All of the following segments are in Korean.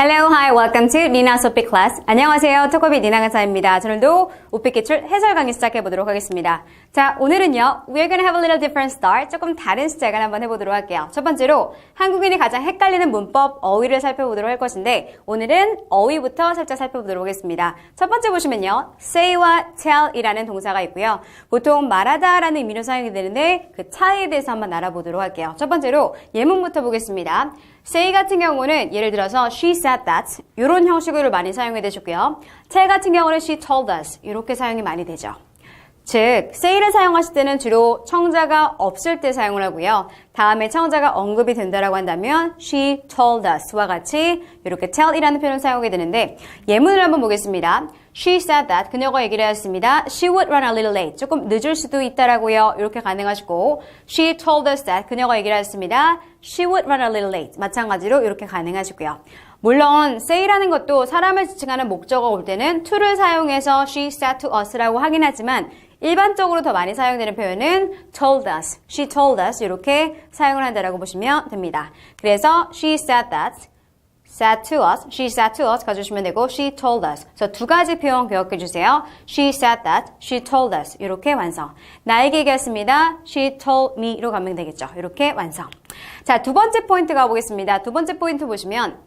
Hello, hi, welcome to Nina's Topic Class. 안녕하세요, 토코비 니나 강사입니다. 오늘도 우픽 기출 해설 강의 시작해 보도록 하겠습니다. 자, 오늘은요, we're gonna have a little different start. 조금 다른 시작을 한번 해보도록 할게요. 첫 번째로 한국인이 가장 헷갈리는 문법 어휘를 살펴보도록 할 것인데 오늘은 어휘부터 살짝 살펴보도록 하겠습니다. 첫 번째 보시면요, say와 tell이라는 동사가 있고요. 보통 말하다라는 의미로 사용이 되는데 그 차이에 대해서 한번 알아보도록 할게요. 첫 번째로 예문부터 보겠습니다. say 같은 경우는 예를 들어서 she said that 이런 형식으로 많이 사용이 되셨고요. tell 같은 경우는 she told us 이렇게 사용이 많이 되죠. 즉, say를 사용하실 때는 주로 청자가 없을 때 사용을 하고요. 다음에 청자가 언급이 된다라고 한다면 she told us와 같이 이렇게 tell이라는 표현을 사용하게 되는데 예문을 한번 보겠습니다. She said that 그녀가 얘기를 했습니다. She would run a little late. 조금 늦을 수도 있다라고요. 이렇게 가능하시고 She told us that 그녀가 얘기를 했습니다. She would run a little late. 마찬가지로 이렇게 가능하시고요. 물론 say라는 것도 사람을 지칭하는 목적어가 올 때는 to를 사용해서 she said to us라고 하긴 하지만 일반적으로 더 많이 사용되는 표현은 told us, she told us 이렇게 사용을 한다라고 보시면 됩니다. 그래서 she said that, said to us, she said to us 가주시면 되고 she told us. 그래서 두 가지 표현 기억해 주세요. She said that, she told us 이렇게 완성. 나에게 얘기했습니다. She told me로 가면 되겠죠. 이렇게 완성. 자, 두 번째 포인트 가보겠습니다. 두 번째 포인트 보시면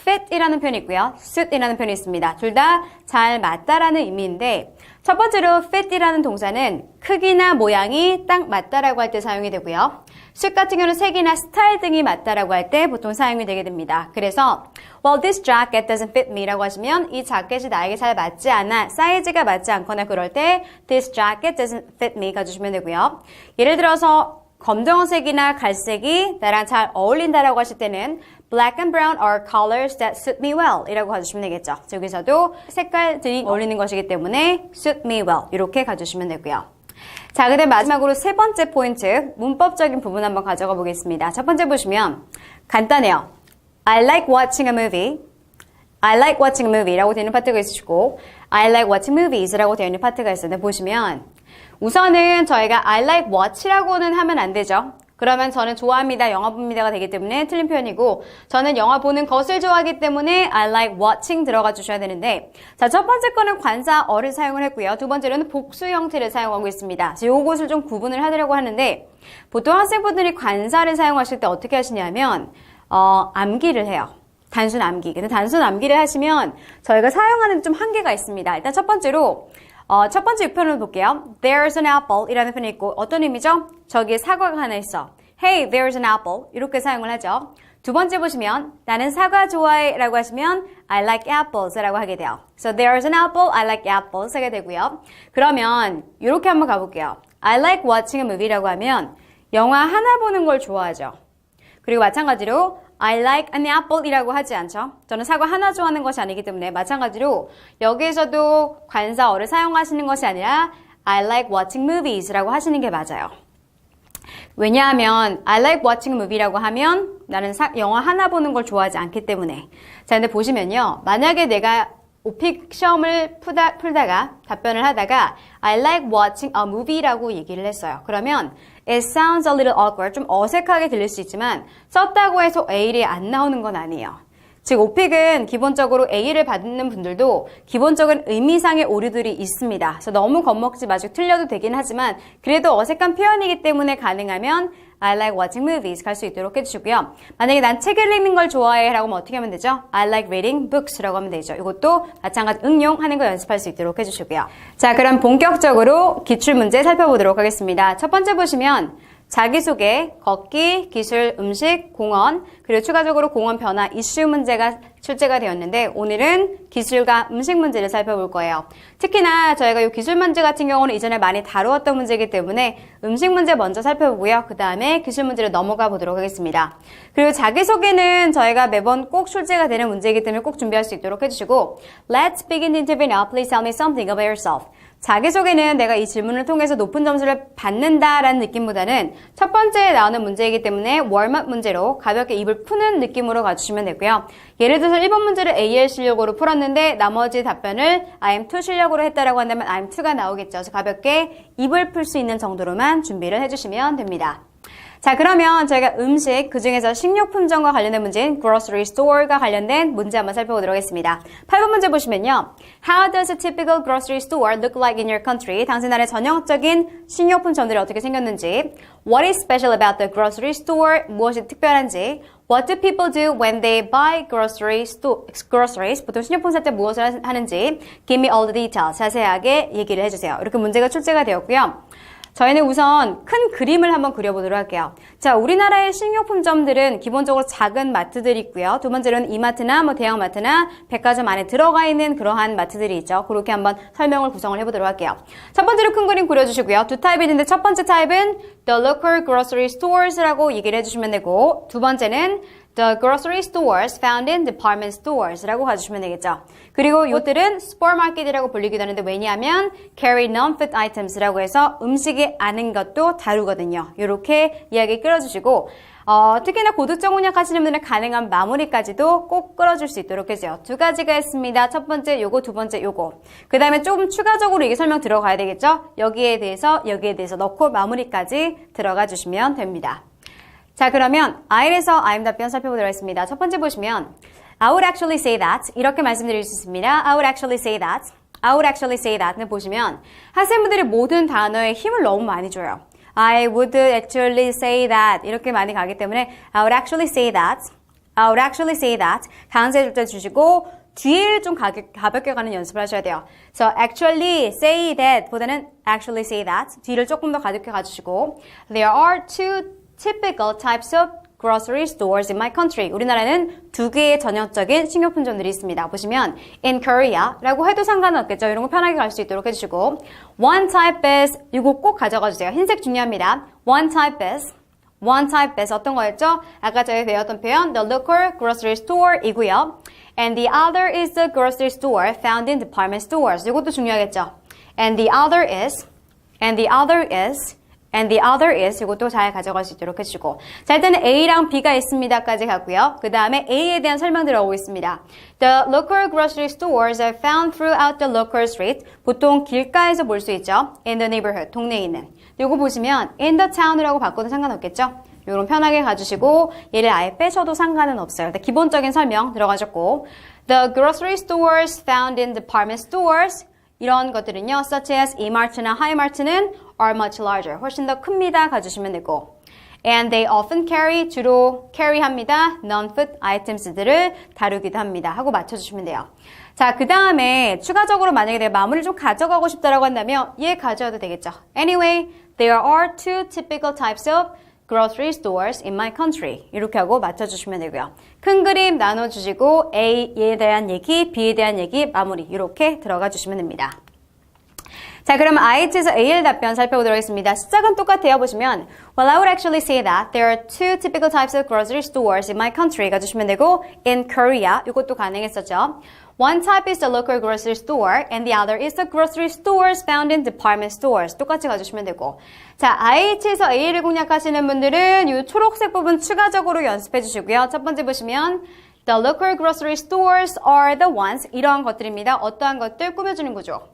fit이라는 표현이 있고요. suit이라는 표현이 있습니다. 둘 다 잘 맞다라는 의미인데 첫 번째로 fit이라는 동사는 크기나 모양이 딱 맞다라고 할 때 사용이 되고요. suit 같은 경우는 색이나 스타일 등이 맞다라고 할 때 보통 사용이 되게 됩니다. 그래서 well, this jacket doesn't fit me라고 하시면 이 자켓이 나에게 잘 맞지 않아, 사이즈가 맞지 않거나 그럴 때 this jacket doesn't fit me 가주시면 되고요. 예를 들어서 검정색이나 갈색이 나랑 잘 어울린다라고 하실 때는 Black and brown are colors that suit me well 이라고 가주시면 되겠죠. 여기서도 색깔들이 어울리는 것이기 때문에 suit me well 이렇게 가주시면 되고요. 자, 그다음 마지막으로 세 번째 포인트 문법적인 부분 한번 가져가 보겠습니다. 첫 번째 보시면 간단해요. I like watching a movie. I like watching a movie 라고 되어 있는 파트가 있으시고 I like watching movies 라고 되어 있는 파트가 있었는데 보시면 우선은 저희가 I like watch라고는 하면 안 되죠. 그러면 저는 좋아합니다, 영화 봅니다가 되기 때문에 틀린 표현이고 저는 영화 보는 것을 좋아하기 때문에 I like watching 들어가 주셔야 되는데 자, 첫 번째 거는 관사어를 사용을 했고요. 두 번째로는 복수 형태를 사용하고 있습니다. 요것을 좀 구분을 하려고 하는데 보통 학생분들이 관사를 사용하실 때 어떻게 하시냐면 암기를 해요. 단순 암기. 근데 단순 암기를 하시면 저희가 사용하는 좀 한계가 있습니다. 일단 첫 번째로 첫 번째 표현을 볼게요. There's an apple 이라는 표현이 있고 어떤 의미죠? 저기에 사과가 하나 있어. Hey, there's an apple 이렇게 사용을 하죠. 두 번째 보시면 나는 사과 좋아해 라고 하시면 I like apples 라고 하게 돼요. So there's an apple, I like apples 하게 되고요. 그러면 이렇게 한번 가볼게요. I like watching a movie 라고 하면 영화 하나 보는 걸 좋아하죠. 그리고 마찬가지로 I like an apple 이라고 하지 않죠. 저는 사과 하나 좋아하는 것이 아니기 때문에 마찬가지로 여기에서도 관사어를 사용하시는 것이 아니라 I like watching movies 라고 하시는 게 맞아요. 왜냐하면 I like watching a movie라고 하면 나는 영화 하나 보는 걸 좋아하지 않기 때문에 자, 근데 보시면요. 만약에 내가 오픽 시험을 풀다가 답변을 하다가 I like watching a movie라고 얘기를 했어요. 그러면 It sounds a little awkward. 좀 어색하게 들릴 수 있지만 썼다고 해서 A를 안 나오는 건 아니에요. 즉 오픽은 기본적으로 A를 받는 분들도 기본적인 의미상의 오류들이 있습니다. 그래서 너무 겁먹지 마시고 틀려도 되긴 하지만 그래도 어색한 표현이기 때문에 가능하면 I like watching movies 갈 수 있도록 해주시고요. 만약에 난 책을 읽는 걸 좋아해 라고 하면 어떻게 하면 되죠? I like reading books 라고 하면 되죠. 이것도 마찬가지 응용하는 거 연습할 수 있도록 해주시고요. 자, 그럼 본격적으로 기출문제 살펴보도록 하겠습니다. 첫 번째 보시면 자기소개, 걷기, 기술, 음식, 공원, 그리고 추가적으로 공원 변화 이슈 문제가 출제가 되었는데 오늘은 기술과 음식 문제를 살펴볼 거예요. 특히나 저희가 이 기술 문제 같은 경우는 이전에 많이 다루었던 문제이기 때문에 음식 문제 먼저 살펴보고요. 그 다음에 기술 문제로 넘어가 보도록 하겠습니다. 그리고 자기소개는 저희가 매번 꼭 출제가 되는 문제이기 때문에 꼭 준비할 수 있도록 해주시고 Let's begin the interview now. Please tell me something about yourself. 자기소개는 내가 이 질문을 통해서 높은 점수를 받는다라는 느낌보다는 첫 번째 나오는 문제이기 때문에 웜업 문제로 가볍게 입을 푸는 느낌으로 가주시면 되고요. 예를 들어서 1번 문제를 AL 실력으로 풀었는데 나머지 답변을 IM2 실력으로 했다라고 한다면 IM2가 나오겠죠. 그래서 가볍게 입을 풀 수 있는 정도로만 준비를 해주시면 됩니다. 자, 그러면 저희가 음식, 그중에서 식료품점과 관련된 문제인 grocery store가 관련된 문제 한번 살펴보도록 하겠습니다. 8번 문제 보시면요. How does a typical grocery store look like in your country? 당신 나라의 전형적인 식료품점들이 어떻게 생겼는지. What is special about the grocery store? 무엇이 특별한지. What do people do when they buy groceries? 보통 식료품 살 때 무엇을 하는지. Give me all the details. 자세하게 얘기를 해주세요. 이렇게 문제가 출제가 되었고요. 저희는 우선 큰 그림을 한번 그려보도록 할게요. 자, 우리나라의 식료품점들은 기본적으로 작은 마트들이 있고요. 두 번째로는 이마트나 대형마트나 백화점 안에 들어가 있는 그러한 마트들이 있죠. 그렇게 한번 설명을 구성을 해보도록 할게요. 첫 번째로 큰 그림 그려주시고요. 두 타입이 있는데 첫 번째 타입은 the local grocery stores라고 얘기를 해주시면 되고 두 번째는 the grocery stores found in department stores라고 가주시면 되겠죠. 그리고 이것들은 슈퍼마켓이라고 불리기도 하는데 왜냐하면 carry non-food items라고 해서 음식이 아닌 것도 다루거든요. 이렇게 이야기 끌어주시고 특히나 고득점 공략하시는 분들은 가능한 마무리까지도 꼭 끌어줄 수 있도록 해주세요. 두 가지가 있습니다. 첫 번째 요거, 두 번째 요거. 그 다음에 조금 추가적으로 이게 설명 들어가야 되겠죠? 여기에 대해서 넣고 마무리까지 들어가 주시면 됩니다. 자, 그러면 I'에서 I'm 답변 살펴보도록 하겠습니다. 첫 번째 보시면 I would actually say that 이렇게 말씀드릴 수 있습니다. I would actually say that. I would actually say that는 보시면 학생분들이 모든 단어에 힘을 너무 많이 줘요. I would actually say that 이렇게 많이 가기 때문에 I would actually say that. I would actually say that. 강세 줄자 주시고 뒤를 좀 가볍게 가는 연습을 하셔야 돼요. So actually say that 보다는 actually say that. 뒤를 조금 더 가볍게 가주시고 There are two typical types of grocery stores in my country. 우리나라는 두 개의 전형적인 식료품점들이 있습니다. 보시면 in Korea라고 해도 상관은 없겠죠. 이런 거 편하게 갈 수 있도록 해주시고 one type is 이거 꼭 가져가 주세요. 흰색 중요합니다. one type is 어떤 거였죠? 아까 저희 배웠던 표현 the local grocery store 이고요. And the other is the grocery store found in department stores. 이것도 중요하겠죠. And the other is 이것도 잘 가져갈 수 있도록 해주시고 자, 일단은 A랑 B가 있습니다까지 갔고요. 그 다음에 A에 대한 설명 들어오고 있습니다. The local grocery stores are found throughout the local street. 보통 길가에서 볼 수 있죠. In the neighborhood, 동네에 있는. 이거 보시면 in the town이라고 바꿔도 상관없겠죠. 요런 편하게 가주시고 얘를 아예 빼셔도 상관은 없어요. 기본적인 설명 들어가셨고 The grocery stores found in department stores 이런 것들은요, such as Emart나 Highmart는 are much larger. 훨씬 더 큽니다. 가주시면 되고. And they often carry, 주로 carry합니다. Non-food items들을 다루기도 합니다. 하고 맞춰주시면 돼요. 자, 그 다음에 추가적으로 만약에 내가 마무리를 좀 가져가고 싶다라고 한다면 얘 가져와도 되겠죠. Anyway, there are two typical types of grocery stores in my country. 이렇게 하고 맞춰주시면 되고요. 큰 그림 나눠주시고 A에 대한 얘기, B에 대한 얘기, 마무리 이렇게 들어가 주시면 됩니다. 자, 그럼 IH에서 AL 답변 살펴보도록 하겠습니다. 시작은 똑같아요. 보시면 Well, I would actually say that there are two typical types of grocery stores in my country 가주시면 되고 in Korea 이것도 가능했었죠. One type is the local grocery store and the other is the grocery stores found in department stores. 똑같이 가주시면 되고 자, IH에서 AL을 공략하시는 분들은 이 초록색 부분 추가적으로 연습해 주시고요. 첫 번째 보시면 The local grocery stores are the ones 이러한 것들입니다. 어떠한 것들 꾸며주는 거죠.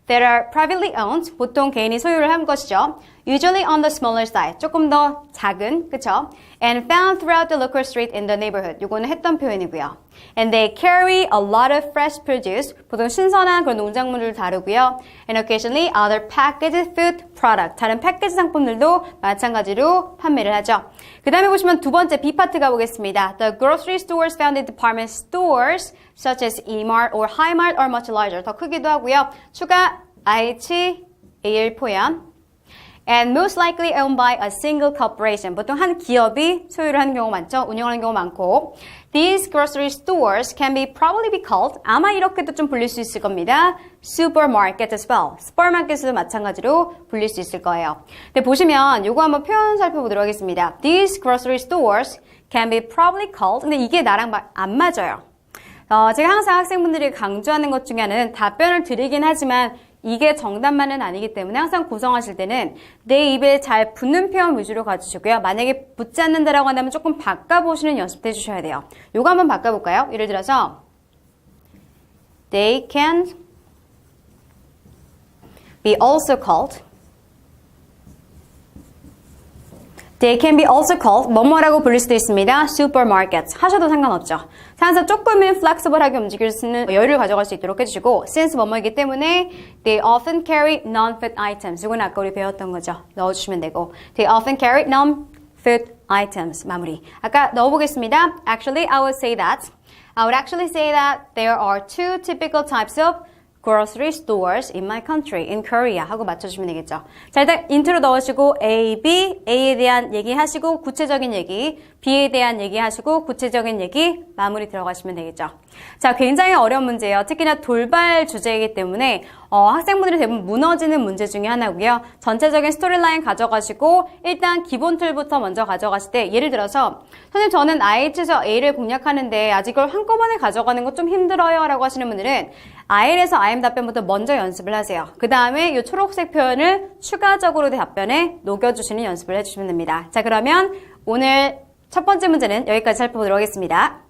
That are privately owned, 보통 개인이 소유를 한 것이죠. Usually on the smaller side, 조금 더 작은, 그쵸? And found throughout the local street in the neighborhood. 요거는 했던 표현이고요. And they carry a lot of fresh produce, 보통 신선한 그런 농작물을 다루고요. And occasionally other packaged food product, 다른 패키지 상품들도 마찬가지로 판매를 하죠. 그 다음에 보시면 두 번째 B 파트 가보겠습니다. The grocery stores found in department stores, such as Emart or Highmart are much larger. 더 크기도 하고요. 추가 IH, AL 표현. And most likely owned by a single corporation. 보통 한 기업이 소유를 하는 경우가 많죠. 운영하는 경우가 많고. These grocery stores can be probably be called, 아마 이렇게도 좀 불릴 수 있을 겁니다. Supermarket as well. 슈퍼마켓도 마찬가지로 불릴 수 있을 거예요. 근데 보시면 요거 한번 표현 살펴보도록 하겠습니다. These grocery stores can be probably called. 근데 이게 나랑 안 맞아요. 제가 항상 학생분들이 강조하는 것 중에 하나는 답변을 드리긴 하지만 이게 정답만은 아니기 때문에 항상 구성하실 때는 내 입에 잘 붙는 표현 위주로 가주시고요. 만약에 붙지 않는다라고 한다면 조금 바꿔보시는 연습도 해주셔야 돼요. 요거 한번 바꿔볼까요? 예를 들어서 They can be also called They can be also called 뭐뭐라고 불릴 수도 있습니다. supermarkets 하셔도 상관없죠. 자, 그래서 조금은 flexible하게 움직일 수 있는 여유를 가져갈 수 있도록 해주시고 since 뭐뭐이기 때문에 they often carry non-food items. 이건 아까 우리 배웠던 거죠. 넣어주시면 되고 they often carry non-food items. 마무리. 아까 넣어보겠습니다. Actually, I would say that. I would actually say that there are two typical types of grocery stores in my country, in Korea 하고 맞춰주시면 되겠죠. 자, 일단 인트로 넣으시고 A, B, A에 대한 얘기하시고 구체적인 얘기, B에 대한 얘기하시고 구체적인 얘기 마무리 들어가시면 되겠죠. 자, 굉장히 어려운 문제예요. 특히나 돌발 주제이기 때문에 학생분들이 대부분 무너지는 문제 중에 하나고요. 전체적인 스토리라인 가져가시고 일단 기본 틀부터 먼저 가져가실 때 예를 들어서 선생님 저는 IELTS에서 A를 공략하는데 아직 그걸 한꺼번에 가져가는 거 좀 힘들어요 라고 하시는 분들은 IELTS에서 IM 답변부터 먼저 연습을 하세요. 그 다음에 이 초록색 표현을 추가적으로 답변에 녹여주시는 연습을 해주시면 됩니다. 자, 그러면 오늘 첫 번째 문제는 여기까지 살펴보도록 하겠습니다.